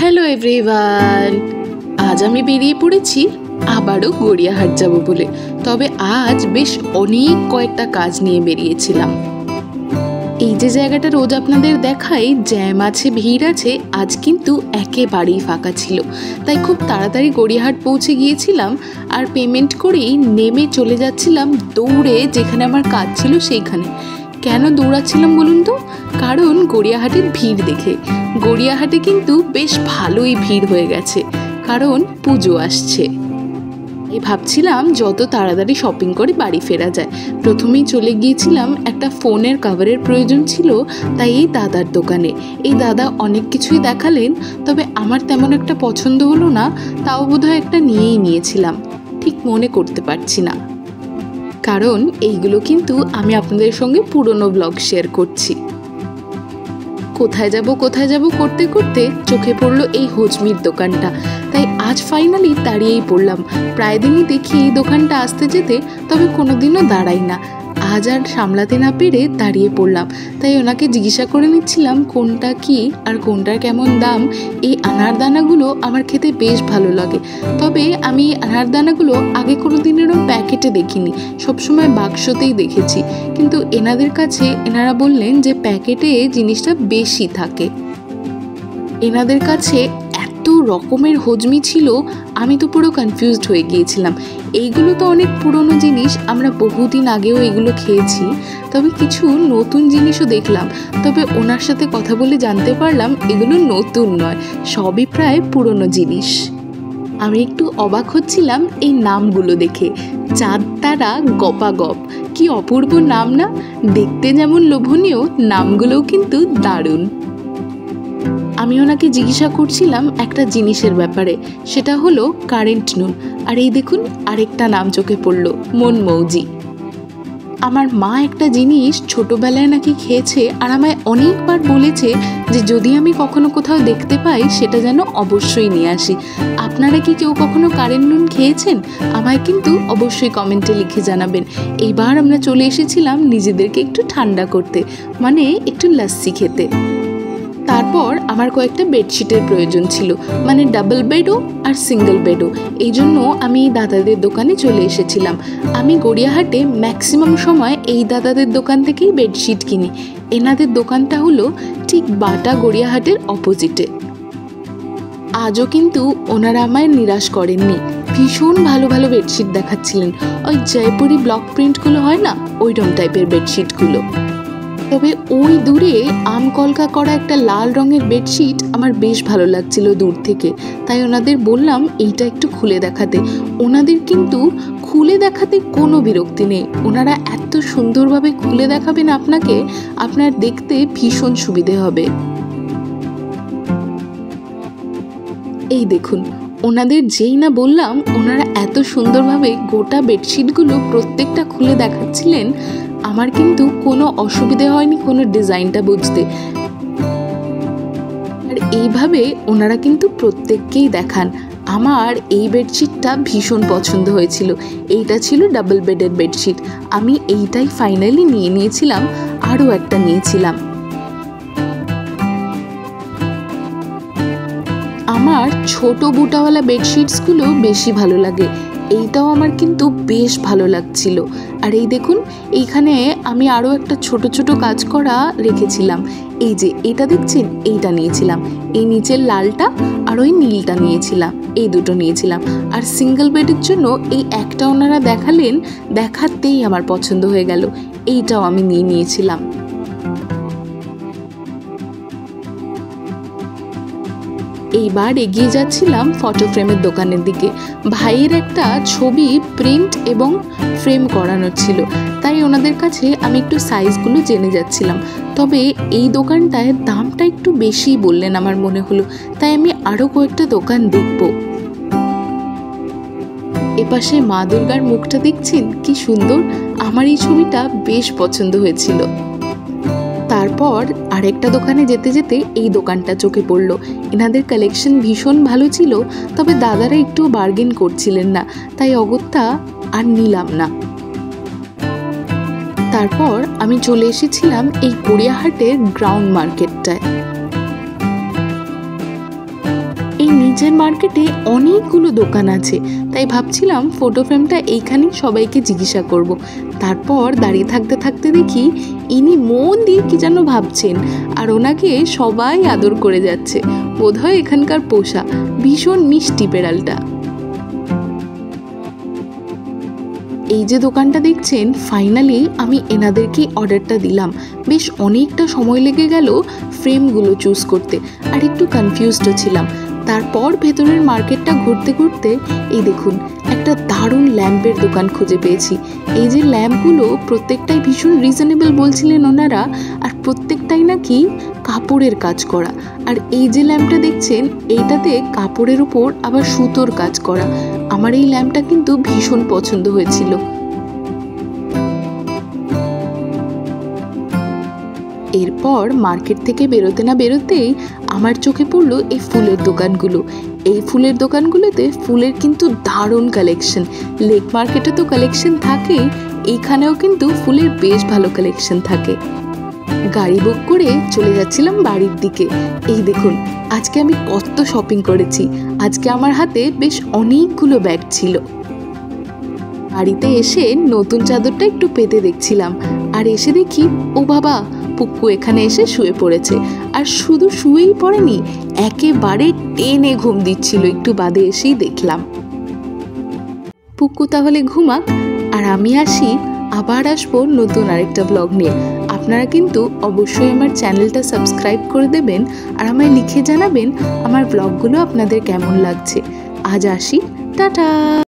Hello everyone, আজ আমি বেরিয়ে পড়েছি আবারও গড়িয়াহাট যাব বলে। তবে আজ বেশ অনেক কয়েকটা কাজ নিয়ে বেরিয়েছিলাম। এই যে জায়গাটা রোজ আপনাদের দেখাই জ্যাম আছে, ভিড় আছে, আজ কিন্তু একেবারেই ফাঁকা ছিল। তাই খুব তাড়াতাড়ি গড়িয়াহাট পৌঁছে গিয়েছিলাম আর পেমেন্ট করেই নেমে চলে যাচ্ছিলাম দৌড়ে যেখানে আমার কাজ ছিল সেইখানে। কেন দৌড়াচ্ছিলাম বলুন তো? কারণ গড়িয়াহাটের ভিড় দেখে। গড়িয়াহাটে কিন্তু বেশ ভালোই ভিড় হয়ে গেছে, কারণ পুজো আসছে। এই ভাবছিলাম যত তাড়াতাড়ি শপিং করে বাড়ি ফেরা যায়। প্রথমেই চলে গিয়েছিলাম, একটা ফোনের কভারের প্রয়োজন ছিল, তাই এই দাদার দোকানে। এই দাদা অনেক কিছুই দেখালেন, তবে আমার তেমন একটা পছন্দ হলো না। তাও বোধহয় একটা নিয়েই নিয়েছিলাম, ঠিক মনে করতে পারছি না। কারণ এইগুলো কিন্তু আমি আপনাদের সঙ্গে পুরনো ব্লগ শেয়ার করছি। কোথায় যাব করতে করতে চোখে পড়লো এই হজমির দোকানটা। তাই আজ ফাইনালি দাঁড়িয়েই পড়লাম। প্রায় দিনই দেখি এই দোকানটা আসতে যেতে, তবে কোনোদিনও দাঁড়াই না। আজ আর সামলাতে না পেরে দাঁড়িয়ে পড়লাম। তাই ওনাকে জিজ্ঞাসা করে নিচ্ছিলাম কোনটা কি আর কোনটার কেমন দাম। এই আনারদানাগুলো আমার খেতে বেশ ভালো লাগে, তবে আমি আনারদানাগুলো আগে কোনো দিন এরকম প্যাকেটে দেখিনি, সবসময় বাক্সতেই দেখেছি। কিন্তু এনাদের কাছে এনারা বললেন যে প্যাকেটে জিনিসটা বেশি থাকে। এনাদের কাছে এত রকমের হজমি ছিল, আমি তো পুরো কনফিউজড হয়ে গিয়েছিলাম। এইগুলো তো অনেক পুরনো জিনিস, আমরা বহুদিন আগেও এগুলো খেয়েছি, তবে কিছু নতুন জিনিসও দেখলাম। তবে ওনার সাথে কথা বলে জানতে পারলাম এগুলো নতুন নয়, সবই প্রায় পুরনো জিনিস। আমি একটু অবাক হচ্ছিলাম এই নামগুলো দেখে। চাঁদ তারা গপাগপ, কি অপূর্ব নাম না? দেখতে যেমন লোভনীয়, নামগুলোও কিন্তু দারুণ। আমি ওনাকে জিজ্ঞাসা করছিলাম একটা জিনিসের ব্যাপারে, সেটা হলো কারেন্ট নুন। আর এই দেখুন আরেকটা নাম চোখে পড়লো, মনমৌজি। আমার মা একটা জিনিস ছোটবেলায় নাকি খেয়েছে, আর আমায় অনেকবার বলেছে যে যদি আমি কখনো কোথাও দেখতে পাই সেটা যেন অবশ্যই নিয়ে আসি। আপনারা কি কেউ কখনো কারেন্ট নুন খেয়েছেন? আমায় কিন্তু অবশ্যই কমেন্টে লিখে জানাবেন। এইবার আমরা চলে এসেছিলাম নিজেদেরকে একটু ঠান্ডা করতে, মানে একটু লাস্সি খেতে। তারপর আমার কয়েকটা বেডশিটের প্রয়োজন ছিল, মানে ডাবল বেডও আর সিঙ্গেল বেডও। এই জন্য আমি দাদাদের দোকানে চলে এসেছিলাম। আমি গড়িয়াহাটে ম্যাক্সিমাম সময় এই দাদাদের দোকান থেকেই বেডশিট কিনি। এনাদের দোকানটা হলো ঠিক বাটা গড়িয়াহাটের অপোজিটে। আজও কিন্তু ওনারা আমায় নিরাশ করেননি, ভীষণ ভালো ভালো বেডশিট দেখাচ্ছিলেন। ওই জয়পুরি ব্লক প্রিন্টগুলো হয় না, ওইরকম টাইপের বেডশিটগুলো। তবে ওই দূরে আম কলকা করা একটা লাল রঙের বেডশিট আমার বেশ ভালো লাগছিল দূর থেকে, তাই ওনাদের বললাম এইটা একটু খুলে দেখাতে। ওনাদের কিন্তু খুলে দেখাতে কোনো বিরক্তি নেই, ওনারা এত সুন্দরভাবে খুলে দেখাবেন আপনাকে, আপনার দেখতে ভীষণ সুবিধে হবে। এই দেখুন, ওনাদের যেই না বললাম, ওনারা এত সুন্দরভাবে গোটা বেডশিটগুলো প্রত্যেকটা খুলে দেখাচ্ছিলেন, আমার কিন্তু কোনো অসুবিধে হয়নি কোনো ডিজাইনটা বুঝতে। আর এইভাবে ওনারা কিন্তু প্রত্যেককেই দেখান। আমার এই বেডশিটটা ভীষণ পছন্দ হয়েছিল, এইটা ছিল ডাবল বেডের বেডশিট। আমি এইটাই ফাইনালি নিয়ে নিয়েছিলাম, আরও একটা নিয়েছিলাম। আমার ছোট বুটাওয়ালা বেডশিটসগুলো বেশি ভালো লাগে, এইটাও আমার কিন্তু বেশ ভালো লাগছিল। আর এই দেখুন, এইখানে আমি আরও একটা ছোট ছোট কাজ করা রেখেছিলাম। এই যে এটা দেখছেন, এইটা নিয়েছিলাম। এই নিচের লালটা আর ওই নীলটা নিয়েছিলাম, এই দুটো নিয়েছিলাম। আর সিঙ্গেল বেডের জন্য এই একটা ওনারা দেখালেন, দেখাতেই আমার পছন্দ হয়ে গেল, এইটাও আমি নিয়ে নিয়েছিলাম। এইবার এগিয়ে যাচ্ছিলাম ফটো ফ্রেমের দোকানের দিকে। ভাইয়ের একটা ছবি প্রিন্ট এবং ফ্রেম করানো ছিল, তাই ওনাদের কাছে আমি একটু সাইজগুলো জেনে যাচ্ছিলাম। তবে এই দোকানটায় দামটা একটু বেশিই বললেন আমার মনে হলো, তাই আমি আরও কয়েকটা দোকান দেখব। এপাশে মা দুর্গার মুখটা দেখছেন কি সুন্দর, আমার এই ছবিটা বেশ পছন্দ হয়েছিল। তারপর আরেকটা দোকানে যেতে যেতে এই দোকানটা চোখে পড়লো। এনাদের কালেকশন ভীষণ ভালো ছিল, তবে দাদারা একটু বার্গেন করছিলেন না, তাই অগত্যা আর নিলাম না। তারপর আমি চলে এসেছিলাম এই গড়িয়াহাটের গ্রাউন্ড মার্কেটটায়। নিচের মার্কেটে অনেকগুলো দোকান আছে, তাই ভাবছিলাম ফটো ফ্রেমটা এইখানেই সবাইকে জিজ্ঞাসা করব। তারপর দাঁড়িয়ে থাকতে থাকতে দেখি ইনি মন দিয়ে কি যেন ভাবছেন, আর ওনাকে সবাই আদর করে যাচ্ছে। বোধহয় এখানকার পোষা, ভীষণ মিষ্টি বেড়ালটা। এই যে দোকানটা দেখছেন, ফাইনালি আমি এনাদেরকেই অর্ডারটা দিলাম। বেশ অনেকটা সময় লেগে গেল ফ্রেমগুলো চুজ করতে, আর একটু কনফিউজডও ছিলাম। তারপর ভেতরের মার্কেটটা ঘুরতে ঘুরতে এই দেখুন একটা দারুণ ল্যাম্পের দোকান খুঁজে পেয়েছি। এই যে ল্যাম্পগুলো প্রত্যেকটাই ভীষণ রিজনেবল বলছিলেন ওনারা, আর প্রত্যেকটাই নাকি কাপড়ের কাজ করা। আর এই যে ল্যাম্পটা দেখছেন, এইটাতে কাপড়ের উপর আবার সুতোর কাজ করা। আমার এই ল্যাম্পটা কিন্তু ভীষণ পছন্দ হয়েছিল। এরপর মার্কেট থেকে বেরোতে না বেরোতেই আমার চোখে পড়লো এই ফুলের দোকানগুলো। এই ফুলের দোকানগুলোতে ফুলের কিন্তু দারুণ কালেকশন। লেক মার্কেটে তো কালেকশন থাকে, এইখানেও কিন্তু ফুলের বেশ ভালো কালেকশন থাকে। গাড়ি বুক করে চলে যাচ্ছিলাম বাড়ির দিকে। এই দেখুন আজকে আমি কত শপিং করেছি। আজকে আমার হাতে বেশ অনেকগুলো ব্যাগ ছিল। বাড়িতে এসে নতুন চাদরটা একটু পেতে দেখছিলাম, আর এসে দেখি ও বাবা, পুক্কু এখানে এসে শুয়ে পড়েছে। আর শুধু শুয়েই পড়েনি, একেবারে টেনে ঘুম দিচ্ছিল। একটু বাদে এসেই দেখলাম। পুক্কু তাহলে ঘুমাক, আর আমি আসি, আবার আসবো নতুন আরেকটা ব্লগ নিয়ে। আপনারা কিন্তু অবশ্যই আমার চ্যানেলটা সাবস্ক্রাইব করে দেবেন, আর আমায় লিখে জানাবেন আমার ব্লগগুলো আপনাদের কেমন লাগছে। আজ আসি, টাটা।